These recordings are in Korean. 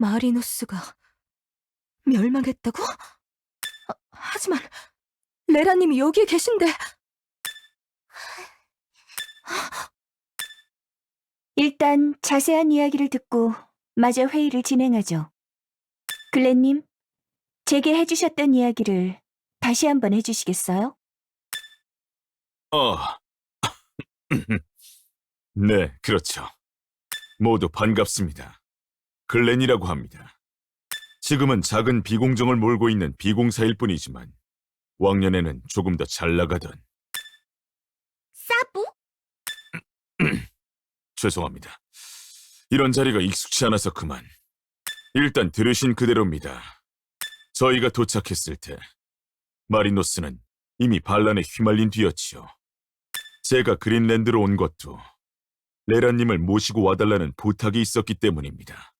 마리노스가 멸망했다고? 하지만 레라님이 여기에 계신데. 일단 자세한 이야기를 듣고 마저 회의를 진행하죠. 글렌님, 제게 해주셨던 이야기를 다시 한번 해주시겠어요? 아, 네, 그렇죠. 모두 반갑습니다. 글렌이라고 합니다. 지금은 작은 비공정을 몰고 있는 비공사일 뿐이지만 왕년에는 조금 더 잘 나가던. 사부? 죄송합니다. 이런 자리가 익숙치 않아서 그만. 일단 들으신 그대로입니다. 저희가 도착했을 때 마리노스는 이미 반란에 휘말린 뒤였지요. 제가 그린랜드로 온 것도 레라님을 모시고 와달라는 부탁이 있었기 때문입니다.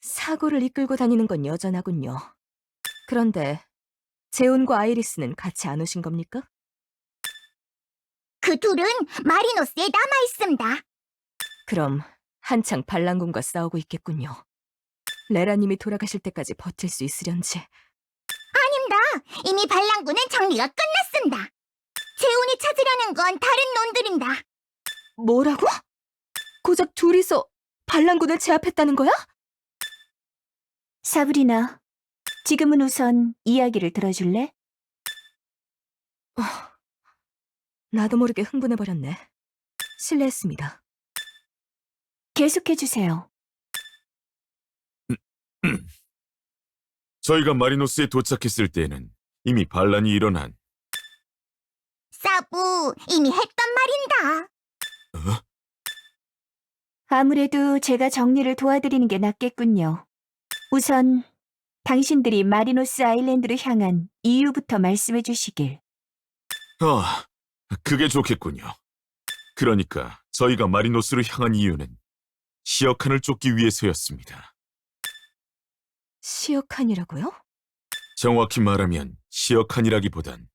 사고를 이끌고 다니는 건 여전하군요. 그런데 재훈과 아이리스는 같이 안 오신 겁니까? 그 둘은 마리노스에 남아있습니다. 그럼 한창 반란군과 싸우고 있겠군요. 레라님이 돌아가실 때까지 버틸 수 있으련지. 아닙니다. 이미 반란군은 정리가 끝났습니다. 재훈이 찾으려는 건 다른 놈들입니다. 뭐라고? 고작 둘이서 반란군을 제압했다는 거야? 사브리나, 지금은 우선 이야기를 들어줄래? 나도 모르게 흥분해버렸네. 실례했습니다. 계속해주세요. 저희가 마리노스에 도착했을 때에는 이미 반란이 일어난. 사부, 이미 했단 말입니다. 아무래도 제가 정리를 도와드리는 게 낫겠군요. 우선 당신들이 마리노스 아일랜드로 향한 이유부터 말씀해 주시길. 아, 그게 좋겠군요. 그러니까 저희가 마리노스로 향한 이유는 시어칸을 쫓기 위해서였습니다. 시어칸이라고요? 정확히 말하면 시어칸이라기보단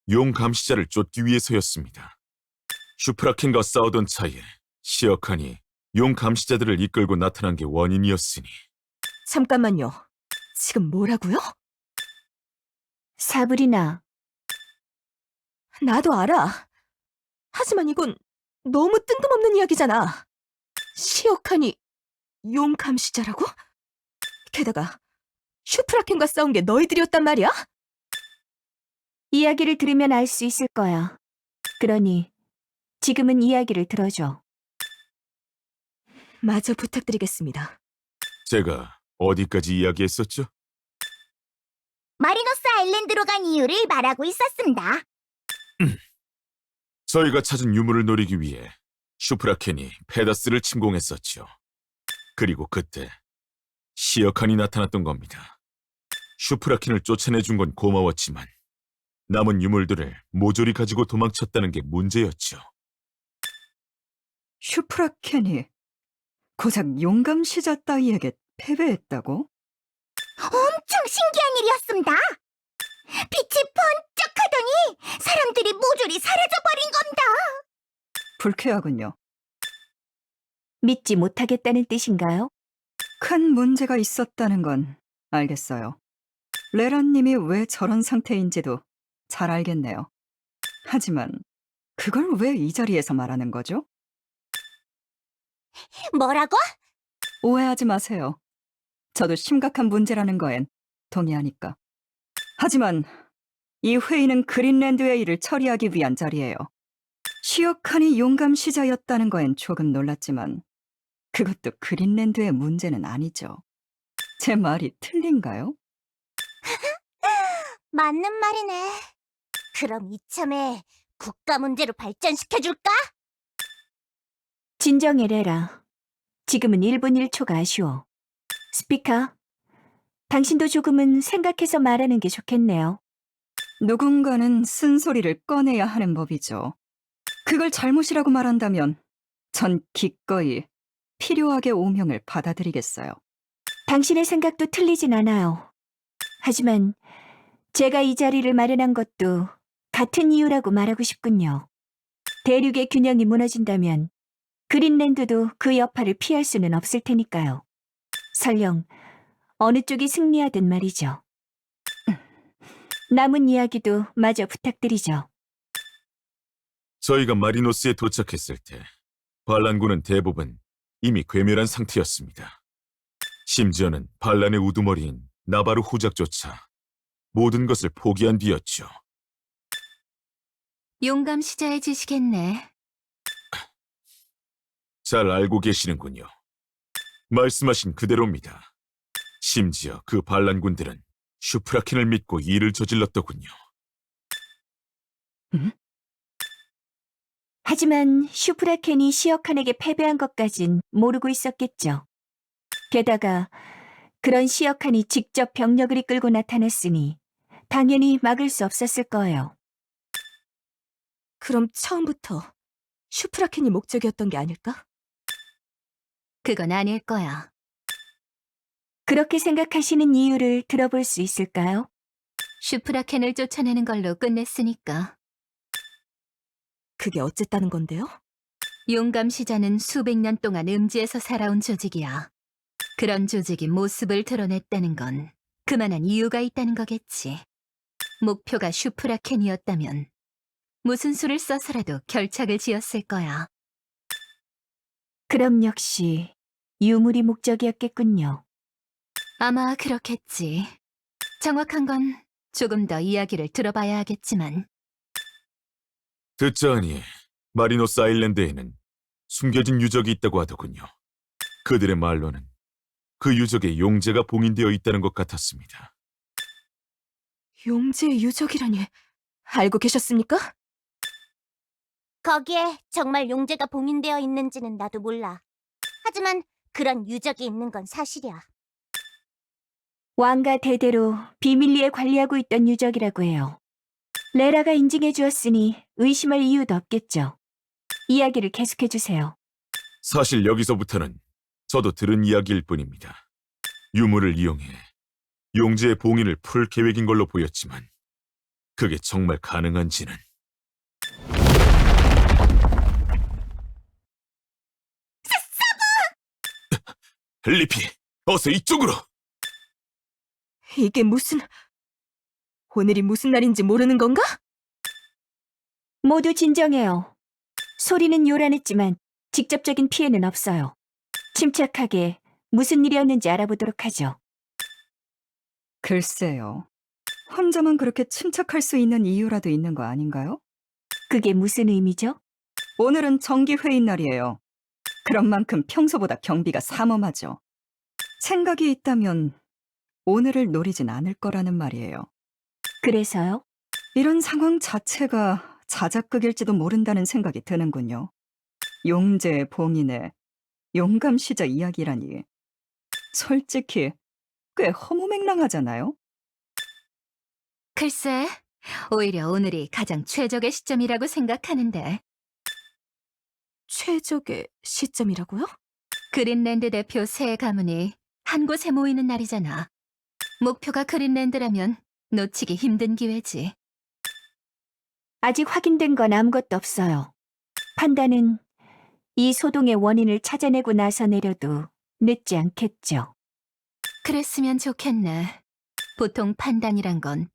용 감시자를 쫓기 위해서였습니다. 슈프라켄과 싸우던 차에 시어칸이 용 감시자들을 이끌고 나타난 게 원인이었으니. 잠깐만요. 지금 뭐라고요? 사브리나, 나도 알아. 하지만 이건 너무 뜬금없는 이야기잖아. 시어칸이 용 감시자라고? 게다가 슈프라켄과 싸운 게 너희들이었단 말이야? 이야기를 들으면 알 수 있을 거야. 그러니 지금은 이야기를 들어줘. 마저 부탁드리겠습니다. 제가 어디까지 이야기했었죠? 마리노스 아일랜드로 간 이유를 말하고 있었습니다. 저희가 찾은 유물을 노리기 위해 슈프라켄이 페다스를 침공했었죠. 그리고 그때 시어칸이 나타났던 겁니다. 슈프라켄을 쫓아내준 건 고마웠지만 남은 유물들을 모조리 가지고 도망쳤다는 게 문제였죠. 슈프라켄이 고작 용감시자 따위에게 패배했다고? 엄청 신기한 일이었습니다. 빛이 번쩍하더니 사람들이 모조리 사라져버린 겁니다. 불쾌하군요. 믿지 못하겠다는 뜻인가요? 큰 문제가 있었다는 건 알겠어요. 레라님이 왜 저런 상태인지도 잘 알겠네요. 하지만 그걸 왜 이 자리에서 말하는 거죠? 뭐라고? 오해하지 마세요. 저도 심각한 문제라는 거엔 동의하니까. 하지만 이 회의는 그린랜드의 일을 처리하기 위한 자리예요. 시어칸이 용감시자였다는 거엔 조금 놀랐지만 그것도 그린랜드의 문제는 아니죠. 제 말이 틀린가요? 맞는 말이네. 그럼 이참에 국가 문제로 발전시켜줄까? 진정해, 레라. 지금은 1분 1초가 아쉬워. 스피커, 당신도 조금은 생각해서 말하는 게 좋겠네요. 누군가는 쓴소리를 꺼내야 하는 법이죠. 그걸 잘못이라고 말한다면 전 기꺼이 필요하게 오명을 받아들이겠어요. 당신의 생각도 틀리진 않아요. 하지만 제가 이 자리를 마련한 것도 같은 이유라고 말하고 싶군요. 대륙의 균형이 무너진다면 그린랜드도 그 여파를 피할 수는 없을 테니까요. 설령 어느 쪽이 승리하든 말이죠. 남은 이야기도 마저 부탁드리죠. 저희가 마리노스에 도착했을 때 반란군은 대부분 이미 괴멸한 상태였습니다. 심지어는 반란의 우두머리인 나바르 후작조차 모든 것을 포기한 뒤였죠. 용감시자해지시겠네. 잘 알고 계시는군요. 말씀하신 그대로입니다. 심지어 그 반란군들은 슈프라켄을 믿고 일을 저질렀더군요. 하지만 슈프라켄이 시어칸에게 패배한 것까진 모르고 있었겠죠. 게다가 그런 시어칸이 직접 병력을 이끌고 나타났으니 당연히 막을 수 없었을 거예요. 그럼 처음부터 슈프라켄이 목적이었던 게 아닐까? 그건 아닐 거야. 그렇게 생각하시는 이유를 들어볼 수 있을까요? 슈프라켄을 쫓아내는 걸로 끝냈으니까. 그게 어쨌다는 건데요? 용감시자는 수백 년 동안 음지에서 살아온 조직이야. 그런 조직이 모습을 드러냈다는 건 그만한 이유가 있다는 거겠지. 목표가 슈프라켄이었다면 무슨 수를 써서라도 결착을 지었을 거야. 그럼 역시 유물이 목적이었겠군요. 아마 그렇겠지. 정확한 건 조금 더 이야기를 들어봐야 하겠지만. 듣자하니 마리노스 아일랜드에는 숨겨진 유적이 있다고 하더군요. 그들의 말로는 그 유적에 용제가 봉인되어 있다는 것 같았습니다. 용제의 유적이라니 알고 계셨습니까? 거기에 정말 용제가 봉인되어 있는지는 나도 몰라. 하지만 그런 유적이 있는 건 사실이야. 왕가 대대로 비밀리에 관리하고 있던 유적이라고 해요. 레라가 인증해 주었으니 의심할 이유도 없겠죠. 이야기를 계속해 주세요. 사실 여기서부터는 저도 들은 이야기일 뿐입니다. 유물을 이용해 용제의 봉인을 풀 계획인 걸로 보였지만 그게 정말 가능한지는. 리피, 어서 이쪽으로! 이게 오늘이 무슨 날인지 모르는 건가? 모두 진정해요. 소리는 요란했지만 직접적인 피해는 없어요. 침착하게 무슨 일이었는지 알아보도록 하죠. 글쎄요. 혼자만 그렇게 침착할 수 있는 이유라도 있는 거 아닌가요? 그게 무슨 의미죠? 오늘은 정기회의 날이에요. 그런 만큼 평소보다 경비가 삼엄하죠. 생각이 있다면 오늘을 노리진 않을 거라는 말이에요. 그래서요? 이런 상황 자체가 자작극일지도 모른다는 생각이 드는군요. 용제의 봉인에 용감시자 이야기라니. 솔직히 꽤 허무맹랑하잖아요? 글쎄, 오히려 오늘이 가장 최적의 시점이라고 생각하는데. 최적의 시점이라고요? 그린랜드 대표 새 가문이 한 곳에 모이는 날이잖아. 목표가 그린랜드라면 놓치기 힘든 기회지. 아직 확인된 건 아무것도 없어요. 판단은 이 소동의 원인을 찾아내고 나서 내려도 늦지 않겠죠. 그랬으면 좋겠네. 보통 판단이란 건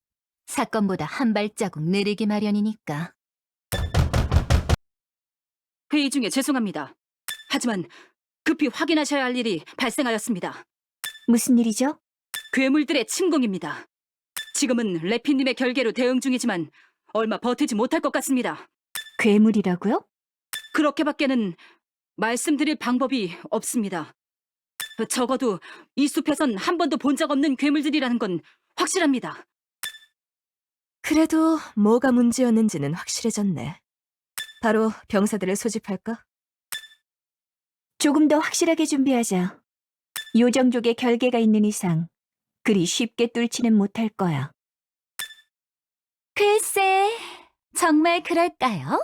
사건보다 한 발자국 느리기 마련이니까. 회의 중에 죄송합니다. 하지만 급히 확인하셔야 할 일이 발생하였습니다. 무슨 일이죠? 괴물들의 침공입니다. 지금은 레피님의 결계로 대응 중이지만 얼마 버티지 못할 것 같습니다. 괴물이라고요? 그렇게밖에는 말씀드릴 방법이 없습니다. 적어도 이 숲에선 한 번도 본 적 없는 괴물들이라는 건 확실합니다. 그래도 뭐가 문제였는지는 확실해졌네. 바로 병사들을 소집할까? 조금 더 확실하게 준비하자. 요정족의 결계가 있는 이상 그리 쉽게 뚫지는 못할 거야. 글쎄, 정말 그럴까요?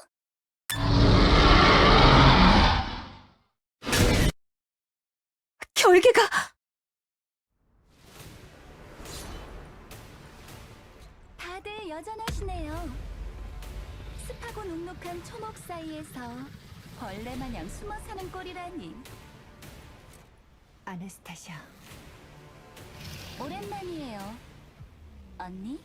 결계가! 다들 여전하시네요. 습하고 눅눅한 초목 사이에서 벌레 마냥 숨어 사는 꼴이라니. 아나스타샤. 오랜만이에요. 언니?